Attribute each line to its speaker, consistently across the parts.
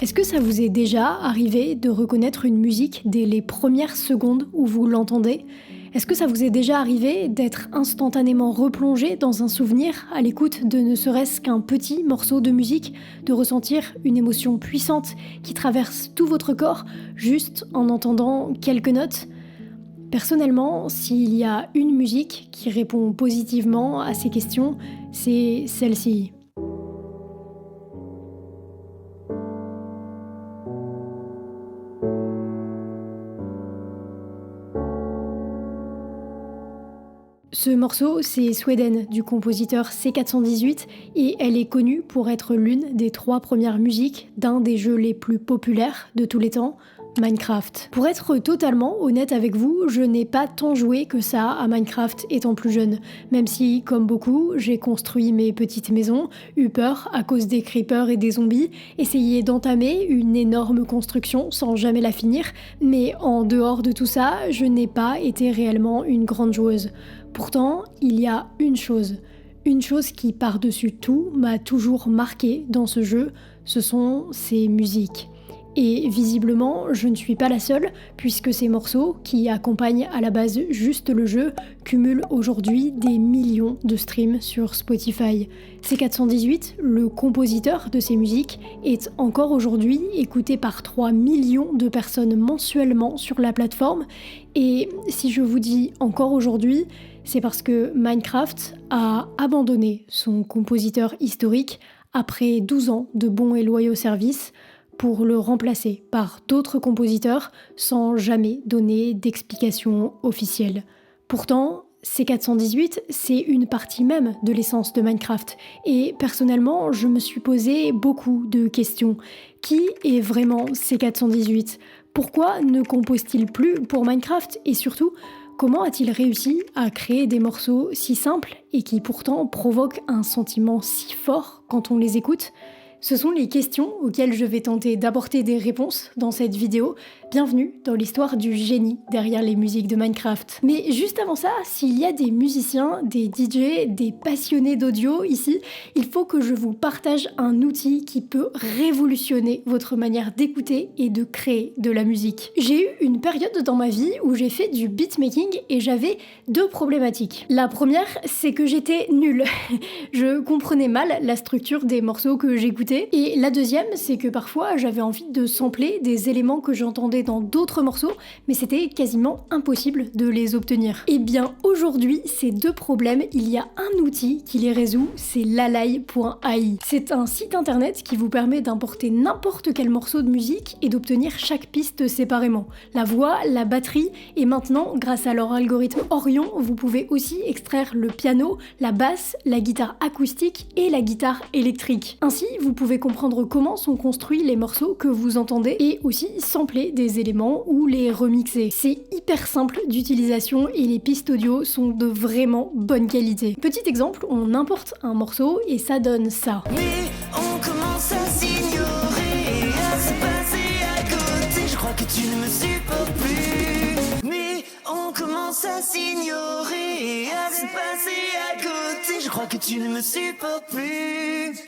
Speaker 1: Est-ce que ça vous est déjà arrivé de reconnaître une musique dès les premières secondes où vous l'entendez ? Est-ce que ça vous est déjà arrivé d'être instantanément replongé dans un souvenir à l'écoute de ne serait-ce qu'un petit morceau de musique, de ressentir une émotion puissante qui traverse tout votre corps juste en entendant quelques notes ? Personnellement, s'il y a une musique qui répond positivement à ces questions, c'est celle-ci. Ce morceau, c'est Sweden du compositeur C418 et elle est connue pour être l'une des 3 premières musiques d'un des jeux les plus populaires de tous les temps, Minecraft. Pour être totalement honnête avec vous, je n'ai pas tant joué que ça à Minecraft étant plus jeune, même si, comme beaucoup, j'ai construit mes petites maisons, eu peur à cause des creepers et des zombies, essayé d'entamer une énorme construction sans jamais la finir, mais en dehors de tout ça, je n'ai pas été réellement une grande joueuse. Pourtant, il y a une chose qui par-dessus tout m'a toujours marquée dans ce jeu, ce sont ses musiques. Et visiblement, je ne suis pas la seule, puisque ces morceaux, qui accompagnent à la base juste le jeu, cumulent aujourd'hui des millions de streams sur Spotify. C418, le compositeur de ces musiques, est encore aujourd'hui écouté par 3 millions de personnes mensuellement sur la plateforme. Et si je vous dis encore aujourd'hui, c'est parce que Minecraft a abandonné son compositeur historique après 12 ans de bons et loyaux services pour le remplacer par d'autres compositeurs sans jamais donner d'explication officielle. Pourtant, C418, c'est une partie même de l'essence de Minecraft. Et personnellement, je me suis posé beaucoup de questions. Qui est vraiment C418 ? Pourquoi ne compose-t-il plus pour Minecraft ? Et surtout, comment a-t-il réussi à créer des morceaux si simples et qui pourtant provoquent un sentiment si fort quand on les écoute ? Ce sont les questions auxquelles je vais tenter d'apporter des réponses dans cette vidéo. Bienvenue dans l'histoire du génie derrière les musiques de Minecraft. Mais juste avant ça, s'il y a des musiciens, des DJ, des passionnés d'audio ici, il faut que je vous partage un outil qui peut révolutionner votre manière d'écouter et de créer de la musique. J'ai eu une période dans ma vie où j'ai fait du beatmaking et j'avais 2 problématiques. La première, c'est que j'étais nulle. Je comprenais mal la structure des morceaux que j'écoutais. Et la deuxième, c'est que parfois j'avais envie de sampler des éléments que j'entendais dans d'autres morceaux, mais c'était quasiment impossible de les obtenir. Et bien aujourd'hui, ces 2 problèmes, il y a un outil qui les résout, c'est lalai.ai. C'est un site internet qui vous permet d'importer n'importe quel morceau de musique et d'obtenir chaque piste séparément. La voix, la batterie, et maintenant, grâce à leur algorithme Orion, vous pouvez aussi extraire le piano, la basse, la guitare acoustique et la guitare électrique. Ainsi, vous pouvez comprendre comment sont construits les morceaux que vous entendez et aussi sampler des éléments ou les remixer. C'est hyper simple d'utilisation et les pistes audio sont de vraiment bonne qualité. Petit exemple, on importe un morceau et ça donne ça.
Speaker 2: Mais on commence à s'ignorer, à se passer à côté. Je crois que tu ne me supportes plus. Mais on commence à s'ignorer, à se passer à côté. Je crois que tu ne me supportes plus.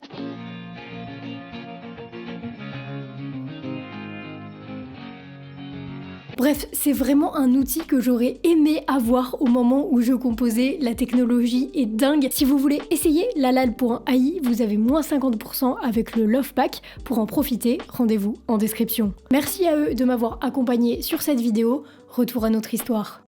Speaker 1: Bref, c'est vraiment un outil que j'aurais aimé avoir au moment où je composais. La technologie est dingue. Si vous voulez essayer lalal.ai, vous avez moins 50% avec le Love Pack. Pour en profiter, rendez-vous en description. Merci à eux de m'avoir accompagné sur cette vidéo. Retour à notre histoire.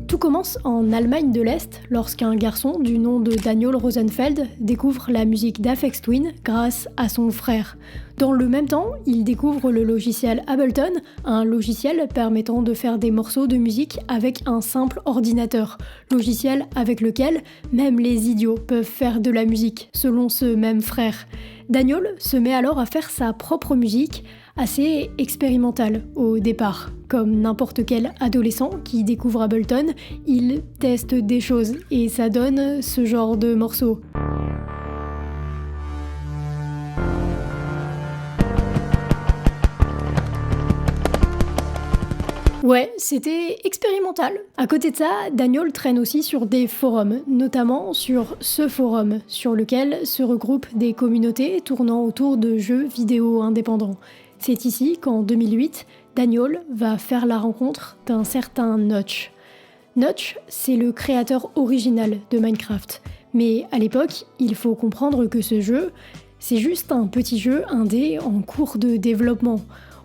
Speaker 1: Tout commence en Allemagne de l'Est lorsqu'un garçon du nom de Daniel Rosenfeld découvre la musique d'Aphex Twin grâce à son frère. Dans le même temps, il découvre le logiciel Ableton, un logiciel permettant de faire des morceaux de musique avec un simple ordinateur, logiciel avec lequel même les idiots peuvent faire de la musique, selon ce même frère. Daniel se met alors à faire sa propre musique, assez expérimentale au départ. Comme n'importe quel adolescent qui découvre Ableton, il teste des choses et ça donne ce genre de morceaux. Ouais, c'était expérimental. À côté de ça, Daniel traîne aussi sur des forums, notamment sur ce forum, sur lequel se regroupent des communautés tournant autour de jeux vidéo indépendants. C'est ici qu'en 2008, Daniel va faire la rencontre d'un certain Notch. Notch, c'est le créateur original de Minecraft. Mais à l'époque, il faut comprendre que ce jeu, c'est juste un petit jeu indé en cours de développement.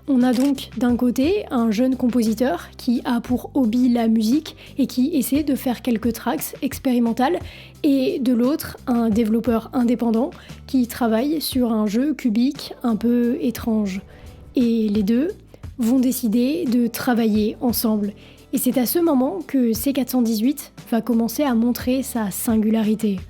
Speaker 1: On a donc d'un côté un jeune compositeur qui a pour hobby la musique et qui essaie de faire quelques tracks expérimentales, et de l'autre un développeur indépendant qui travaille sur un jeu cubique un peu étrange. Et les deux vont décider de travailler ensemble. Et c'est à ce moment que C418 va commencer à montrer sa singularité.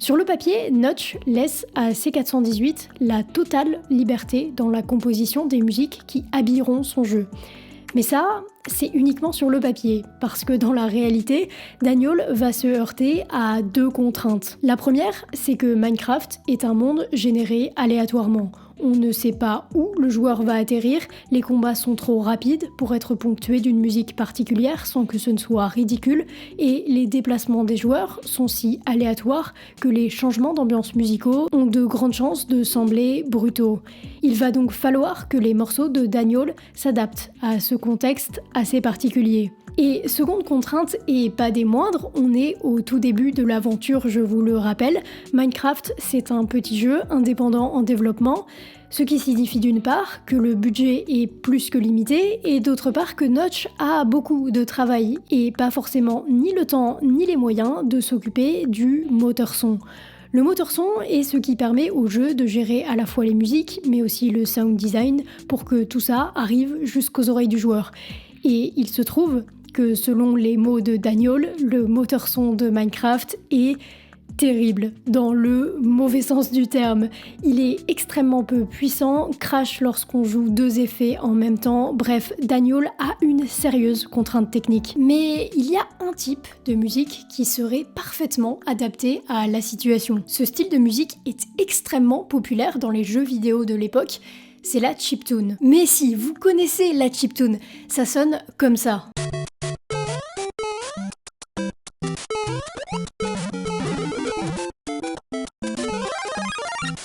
Speaker 1: Sur le papier, Notch laisse à C418 la totale liberté dans la composition des musiques qui habilleront son jeu. Mais ça, c'est uniquement sur le papier, parce que dans la réalité, Daniel va se heurter à deux contraintes. La première, c'est que Minecraft est un monde généré aléatoirement. On ne sait pas où le joueur va atterrir, les combats sont trop rapides pour être ponctués d'une musique particulière sans que ce ne soit ridicule, et les déplacements des joueurs sont si aléatoires que les changements d'ambiance musicaux ont de grandes chances de sembler brutaux. Il va donc falloir que les morceaux de Daniel s'adaptent à ce contexte assez particulier. Et seconde contrainte, et pas des moindres, on est au tout début de l'aventure, je vous le rappelle. Minecraft, c'est un petit jeu indépendant en développement, ce qui signifie d'une part que le budget est plus que limité, et d'autre part que Notch a beaucoup de travail, et pas forcément ni le temps ni les moyens de s'occuper du moteur son. Le moteur son est ce qui permet au jeu de gérer à la fois les musiques, mais aussi le sound design, pour que tout ça arrive jusqu'aux oreilles du joueur. Et il se trouve que selon les mots de Daniel, le moteur son de Minecraft est terrible, dans le mauvais sens du terme. Il est extrêmement peu puissant, crache lorsqu'on joue deux effets en même temps, bref, Daniel a une sérieuse contrainte technique. Mais il y a un type de musique qui serait parfaitement adapté à la situation. Ce style de musique est extrêmement populaire dans les jeux vidéo de l'époque, c'est la chiptune. Mais si vous connaissez la chiptune, ça sonne comme ça.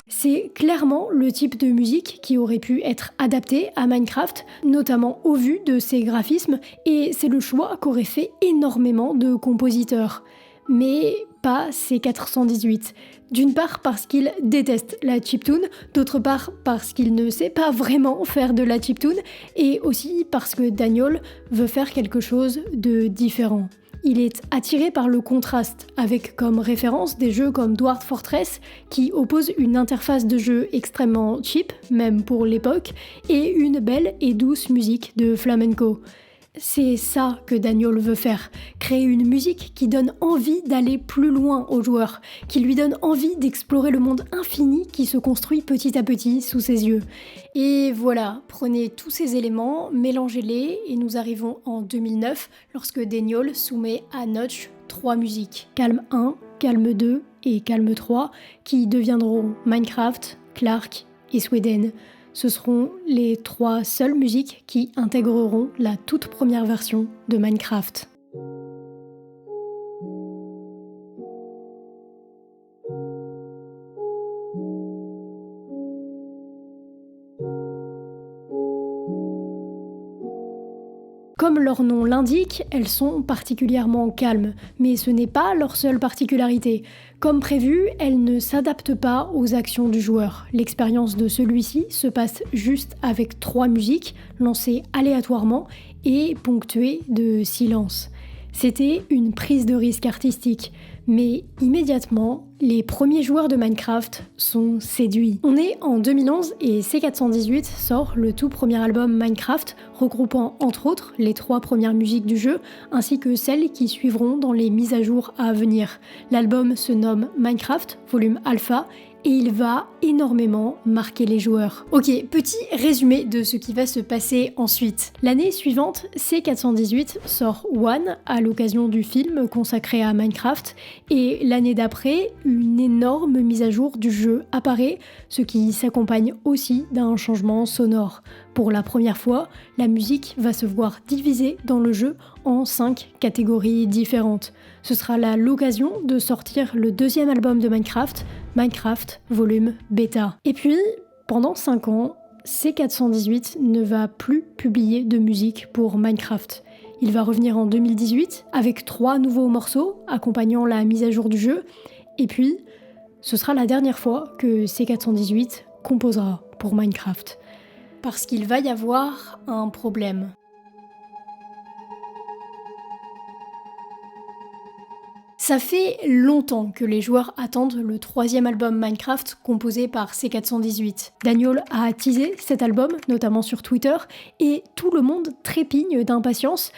Speaker 1: C'est clairement le type de musique qui aurait pu être adapté à Minecraft, notamment au vu de ses graphismes, et c'est le choix qu'auraient fait énormément de compositeurs. Mais pas C418. D'une part parce qu'il déteste la chiptune, d'autre part parce qu'il ne sait pas vraiment faire de la chiptune, et aussi parce que Daniel veut faire quelque chose de différent. Il est attiré par le contraste, avec comme référence des jeux comme Dwarf Fortress, qui opposent une interface de jeu extrêmement cheap, même pour l'époque, et une belle et douce musique de flamenco. C'est ça que Daniel veut faire, créer une musique qui donne envie d'aller plus loin aux joueurs, qui lui donne envie d'explorer le monde infini qui se construit petit à petit sous ses yeux. Et voilà, prenez tous ces éléments, mélangez-les et nous arrivons en 2009 lorsque Daniel soumet à Notch 3 musiques, Calm 1, Calm 2 et Calm 3, qui deviendront Minecraft, Clark et Sweden. Ce seront les 3 seules musiques qui intégreront la toute première version de Minecraft. Comme leur nom l'indique, elles sont particulièrement calmes, mais ce n'est pas leur seule particularité. Comme prévu, elles ne s'adaptent pas aux actions du joueur. L'expérience de celui-ci se passe juste avec 3 musiques, lancées aléatoirement et ponctuées de silence. C'était une prise de risque artistique, mais immédiatement, les premiers joueurs de Minecraft sont séduits. On est en 2011 et C418 sort le tout premier album Minecraft, regroupant entre autres les 3 premières musiques du jeu, ainsi que celles qui suivront dans les mises à jour à venir. L'album se nomme Minecraft, volume Alpha, et il va énormément marquer les joueurs. Ok, petit résumé de ce qui va se passer ensuite. L'année suivante, C418 sort One à l'occasion du film consacré à Minecraft, et l'année d'après, une énorme mise à jour du jeu apparaît, ce qui s'accompagne aussi d'un changement sonore. Pour la première fois, la musique va se voir divisée dans le jeu en 5 catégories différentes. Ce sera là l'occasion de sortir le deuxième album de Minecraft, Minecraft Volume Beta. Et puis, pendant 5 ans, C418 ne va plus publier de musique pour Minecraft. Il va revenir en 2018 avec 3 nouveaux morceaux accompagnant la mise à jour du jeu. Et puis, ce sera la dernière fois que C418 composera pour Minecraft. Parce qu'il va y avoir un problème. Ça fait longtemps que les joueurs attendent le 3e album Minecraft composé par C418. Daniel a teasé cet album, notamment sur Twitter, et tout le monde trépigne d'impatience.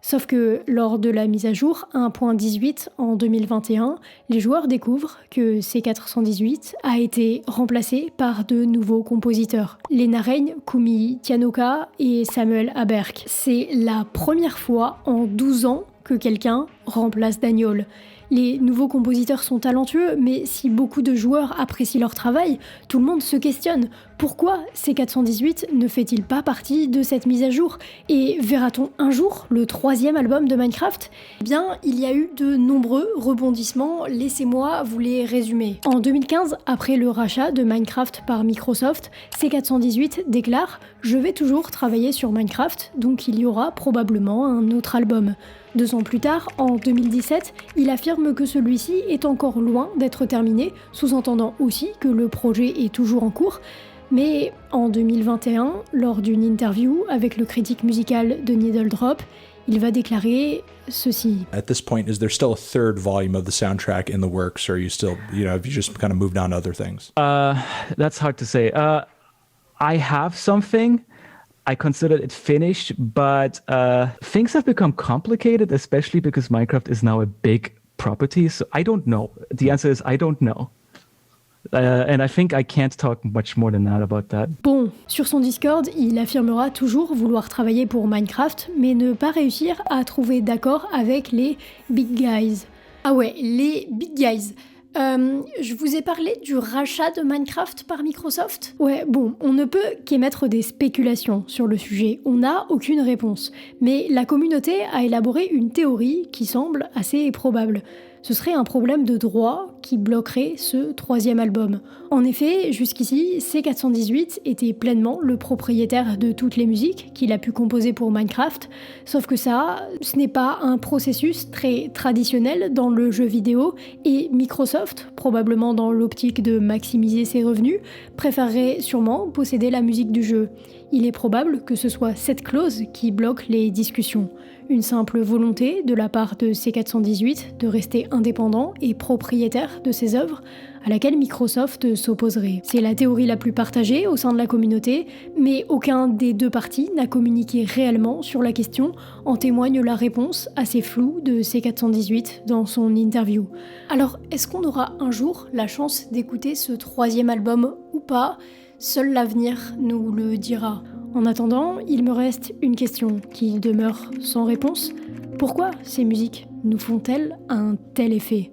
Speaker 1: Sauf que lors de la mise à jour 1.18 en 2021, les joueurs découvrent que C418 a été remplacé par de nouveaux compositeurs. Lena Raine, Kumi Tianoka et Samuel Aberk. C'est la première fois en 12 ans que quelqu'un remplace Daniel. Les nouveaux compositeurs sont talentueux, mais si beaucoup de joueurs apprécient leur travail, tout le monde se questionne. Pourquoi C418 ne fait-il pas partie de cette mise à jour ? Et verra-t-on un jour le 3e album de Minecraft ? Eh bien, il y a eu de nombreux rebondissements, laissez-moi vous les résumer. En 2015, après le rachat de Minecraft par Microsoft, C418 déclare « Je vais toujours travailler sur Minecraft, donc il y aura probablement un autre album ». 2 ans plus tard, en 2017, il affirme que celui-ci est encore loin d'être terminé, sous-entendant aussi que le projet est toujours en cours. Mais en 2021, lors d'une interview avec le critique musical de Needle Drop, il va déclarer ceci.
Speaker 3: At this point, is there still a third volume of the soundtrack in the works, or are you still, have you just kind of moved on to other things?
Speaker 4: That's hard to say. I have something. I consider it finished, but things have become complicated, especially because Minecraft is now a big property. So I don't know. The answer is I don't know. And I think I can't talk much more than that about that.
Speaker 1: Bon, sur son Discord, il affirmera toujours vouloir travailler pour Minecraft, mais ne pas réussir à trouver d'accord avec les big guys. Ah ouais, les big guys. Je vous ai parlé du rachat de Minecraft par Microsoft ? Ouais, bon, on ne peut qu'émettre des spéculations sur le sujet, on n'a aucune réponse. Mais la communauté a élaboré une théorie qui semble assez probable. Ce serait un problème de droit qui bloquerait ce 3e album. En effet, jusqu'ici, C418 était pleinement le propriétaire de toutes les musiques qu'il a pu composer pour Minecraft, sauf que ça, ce n'est pas un processus très traditionnel dans le jeu vidéo, et Microsoft, probablement dans l'optique de maximiser ses revenus, préférerait sûrement posséder la musique du jeu. Il est probable que ce soit cette clause qui bloque les discussions. Une simple volonté de la part de C418 de rester indépendant et propriétaire de ses œuvres, à laquelle Microsoft s'opposerait. C'est la théorie la plus partagée au sein de la communauté, mais aucun des deux partis n'a communiqué réellement sur la question, en témoigne la réponse assez floue de C418 dans son interview. Alors, est-ce qu'on aura un jour la chance d'écouter ce 3e album ou pas ? Seul l'avenir nous le dira. En attendant, il me reste une question qui demeure sans réponse. Pourquoi ces musiques nous font-elles un tel effet ?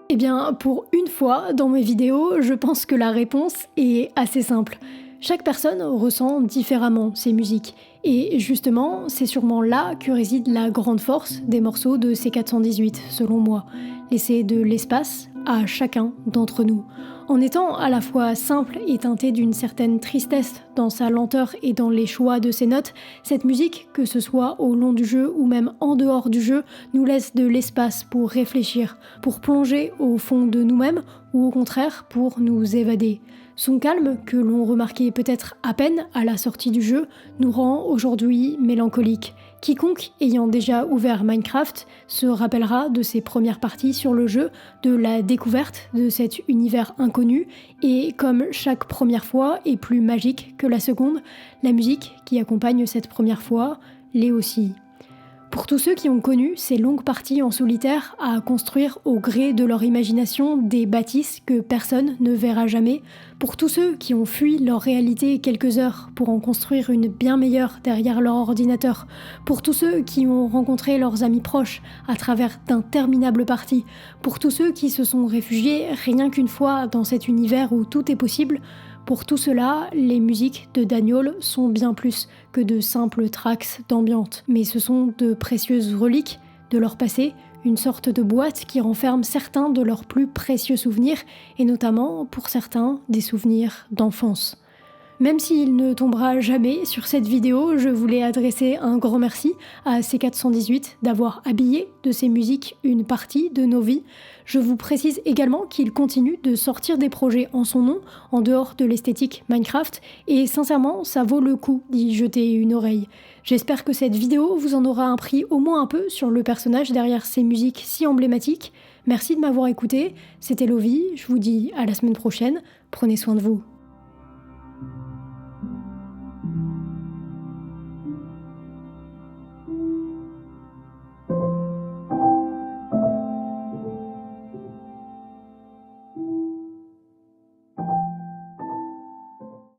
Speaker 1: Eh bien, pour une fois dans mes vidéos, je pense que la réponse est assez simple. Chaque personne ressent différemment ces musiques. Et justement, c'est sûrement là que réside la grande force des morceaux de C418, selon moi. Laisser de l'espace à chacun d'entre nous. En étant à la fois simple et teinté d'une certaine tristesse dans sa lenteur et dans les choix de ses notes, cette musique, que ce soit au long du jeu ou même en dehors du jeu, nous laisse de l'espace pour réfléchir, pour plonger au fond de nous-mêmes ou au contraire pour nous évader. Son calme, que l'on remarquait peut-être à peine à la sortie du jeu, nous rend aujourd'hui mélancoliques. Quiconque ayant déjà ouvert Minecraft se rappellera de ses premières parties sur le jeu, de la découverte de cet univers inconnu, et comme chaque première fois est plus magique que la seconde, la musique qui accompagne cette première fois l'est aussi. Pour tous ceux qui ont connu ces longues parties en solitaire à construire au gré de leur imagination des bâtisses que personne ne verra jamais, pour tous ceux qui ont fui leur réalité quelques heures pour en construire une bien meilleure derrière leur ordinateur, pour tous ceux qui ont rencontré leurs amis proches à travers d'interminables parties, pour tous ceux qui se sont réfugiés rien qu'une fois dans cet univers où tout est possible, pour tout cela, les musiques de Daniol sont bien plus que de simples tracks d'ambiance, mais ce sont de précieuses reliques de leur passé, une sorte de boîte qui renferme certains de leurs plus précieux souvenirs, et notamment, pour certains, des souvenirs d'enfance. Même s'il ne tombera jamais sur cette vidéo, je voulais adresser un grand merci à C418 d'avoir habillé de ses musiques une partie de nos vies. Je vous précise également qu'il continue de sortir des projets en son nom, en dehors de l'esthétique Minecraft, et sincèrement, ça vaut le coup d'y jeter une oreille. J'espère que cette vidéo vous en aura appris au moins un peu sur le personnage derrière ces musiques si emblématiques. Merci de m'avoir écouté, c'était Lovie, je vous dis à la semaine prochaine, prenez soin de vous.